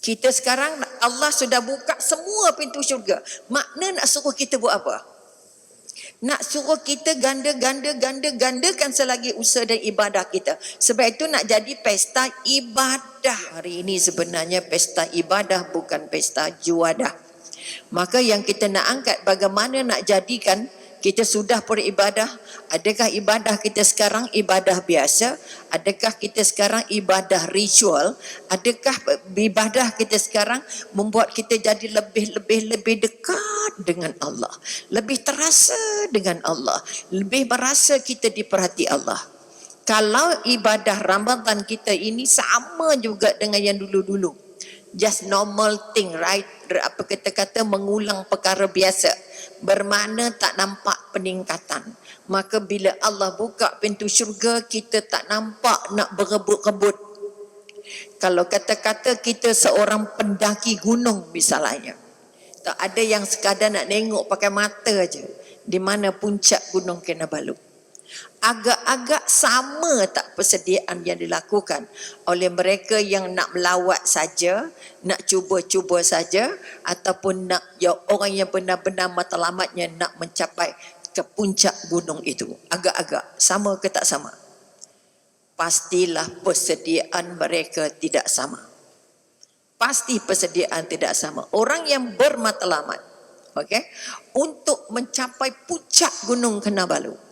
Kita sekarang Allah sudah buka semua pintu syurga. Makna nak suruh kita buat apa? Nak suruh kita gandakan selagi usaha dan ibadah kita. Sebab itu nak jadi pesta ibadah. Hari ini sebenarnya pesta ibadah bukan pesta juadah. Maka yang kita nak angkat bagaimana nak jadikan kita sudah beribadah. Adakah ibadah kita sekarang ibadah biasa? Adakah kita sekarang ibadah ritual? Adakah ibadah kita sekarang membuat kita jadi lebih dekat dengan Allah? Lebih terasa dengan Allah? Lebih merasa kita diperhati Allah? Kalau ibadah Ramadan kita ini sama juga dengan yang dulu-dulu. Just normal thing, right? Apa kata-kata mengulang perkara biasa. Bermakna tak nampak peningkatan. Maka bila Allah buka pintu syurga, kita tak nampak nak berebut-rebut. Kalau kata-kata kita seorang pendaki gunung misalnya, tak ada yang sekadar nak tengok pakai mata aja di mana puncak Gunung Kinabalu. Agak-agak sama tak persediaan yang dilakukan oleh mereka yang nak melawat saja, nak cuba-cuba saja, ataupun nak orang yang benar-benar matlamatnya nak mencapai ke puncak gunung itu. Agak-agak sama ke tak sama? Pastilah persediaan mereka tidak sama. Pasti persediaan tidak sama. Orang yang bermatlamat, okey, untuk mencapai puncak Gunung Kinabalu,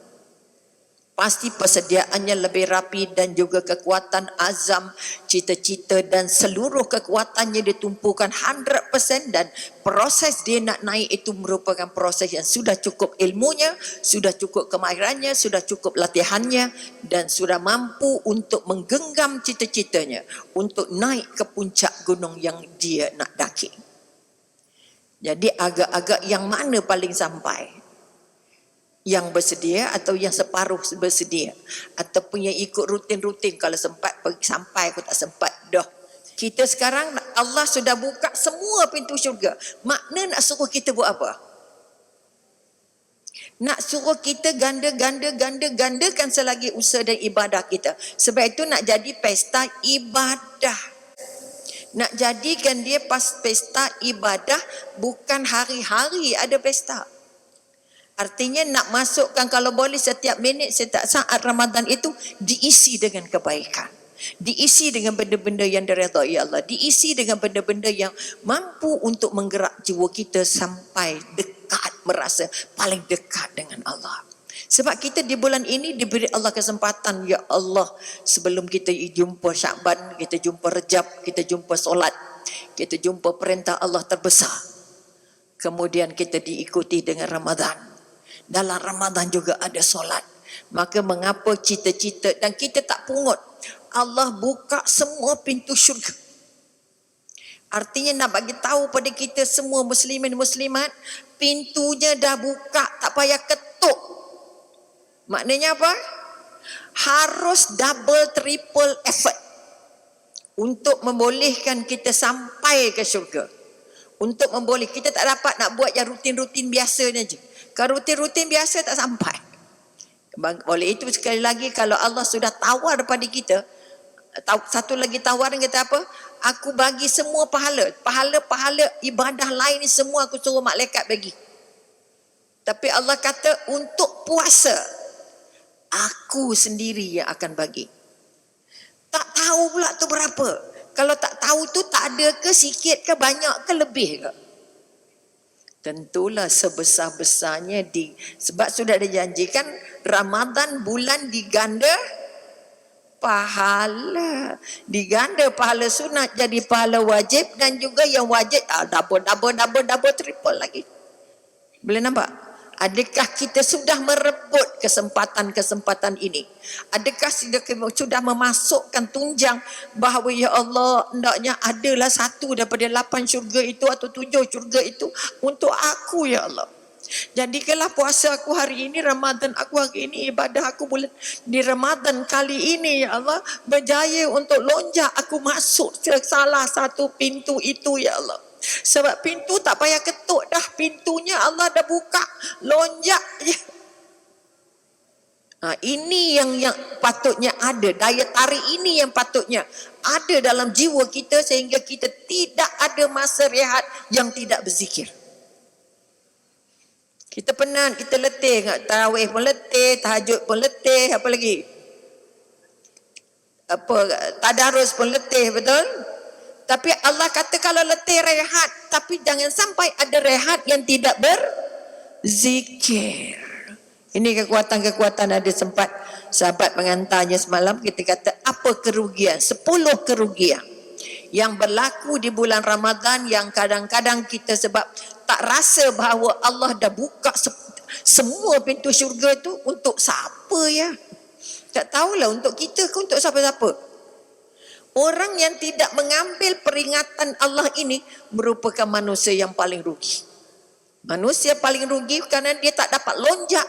pasti persediaannya lebih rapi dan juga kekuatan azam, cita-cita dan seluruh kekuatannya ditumpukan 100%, dan proses dia nak naik itu merupakan proses yang sudah cukup ilmunya, sudah cukup kemahirannya, sudah cukup latihannya, dan sudah mampu untuk menggenggam cita-citanya untuk naik ke puncak gunung yang dia nak daki. Jadi agak-agak yang mana paling sampai? Yang bersedia atau yang separuh bersedia, ataupun yang ikut rutin-rutin, kalau sempat pergi sampai, aku tak sempat dah. Kita sekarang Allah sudah buka semua pintu syurga. Makna nak suruh kita buat apa? Nak suruh kita gandakan selagi usaha dan ibadah kita. Sebab itu nak jadi pesta ibadah. Nak jadikan dia pesta ibadah, bukan hari-hari ada pesta. Artinya nak masukkan kalau boleh setiap minit, setiap saat Ramadan itu diisi dengan kebaikan. Diisi dengan benda-benda yang diredai Allah. Diisi dengan benda-benda yang mampu untuk menggerak jiwa kita sampai dekat, merasa paling dekat dengan Allah. Sebab kita di bulan ini diberi Allah kesempatan, ya Allah, sebelum kita jumpa Syakban, kita jumpa Rejab, kita jumpa solat, kita jumpa perintah Allah terbesar. Kemudian kita diikuti dengan Ramadan. Dalam Ramadan juga ada solat. Maka mengapa cita-cita, dan kita tak pungut, Allah buka semua pintu syurga. Artinya nak bagi tahu pada kita semua muslimin muslimat, pintunya dah buka, tak payah ketuk. Maknanya apa? Harus double triple effort untuk membolehkan kita sampai ke syurga. Untuk memboleh, kita tak dapat nak buat yang rutin-rutin biasanya je. Kalau rutin-rutin biasa tak sampai. Oleh itu sekali lagi, kalau Allah sudah tawar pada kita, satu lagi tawaran kata apa? Aku bagi semua pahala. Pahala-pahala ibadah lain ni semua aku suruh malaikat bagi. Tapi Allah kata untuk puasa, aku sendiri yang akan bagi. Tak tahu pula tu berapa. Kalau tak tahu tu tak ada ke, sikit ke, banyak ke, lebih ke? Tentulah sebesar-besarnya sebab sudah dijanjikan Ramadan bulan diganda pahala. Diganda pahala sunat jadi pahala wajib, dan juga yang wajib double triple lagi. Boleh nampak? Adakah kita sudah merebut kesempatan-kesempatan ini? Adakah sudah memasukkan tunjang bahawa ya Allah, hendaknya adalah satu daripada 8 syurga itu atau 7 syurga itu untuk aku, ya Allah. Jadikanlah puasa aku hari ini, Ramadan aku hari ini, ibadah aku bulan di Ramadan kali ini, ya Allah, berjaya untuk lonjak aku masuk ke salah satu pintu itu, ya Allah. Sebab pintu tak payah ketuk dah, pintunya Allah dah buka, lonjak je. Ini yang patutnya ada, daya tarik ini yang patutnya ada dalam jiwa kita sehingga kita tidak ada masa rehat yang tidak berzikir. Kita penat, kita letih, tarawih pun letih, tahajud pun letih, apa lagi? Tadarus pun letih, betul? Tapi Allah kata kalau letih rehat, tapi jangan sampai ada rehat yang tidak berzikir. Ini kekuatan-kekuatan. Ada sempat sahabat mengantarnya semalam, kita kata apa kerugian, 10 kerugian yang berlaku di bulan Ramadan yang kadang-kadang kita sebab tak rasa bahawa Allah dah buka semua pintu syurga tu untuk siapa ya? Tak tahulah untuk kita ke untuk siapa-siapa. Orang yang tidak mengambil peringatan Allah ini merupakan manusia yang paling rugi. Manusia paling rugi kerana dia tak dapat lonjak.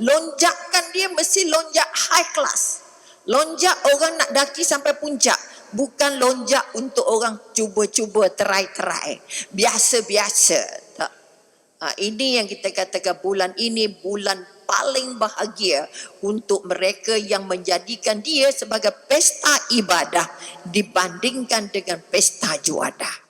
Lonjakan dia mesti lonjak high class. Lonjak orang nak daki sampai puncak. Bukan lonjak untuk orang cuba-cuba, try-try. Biasa-biasa. Tak. Ini yang kita katakan bulan ini bulan paling bahagia untuk mereka yang menjadikan dia sebagai pesta ibadah dibandingkan dengan pesta juadah.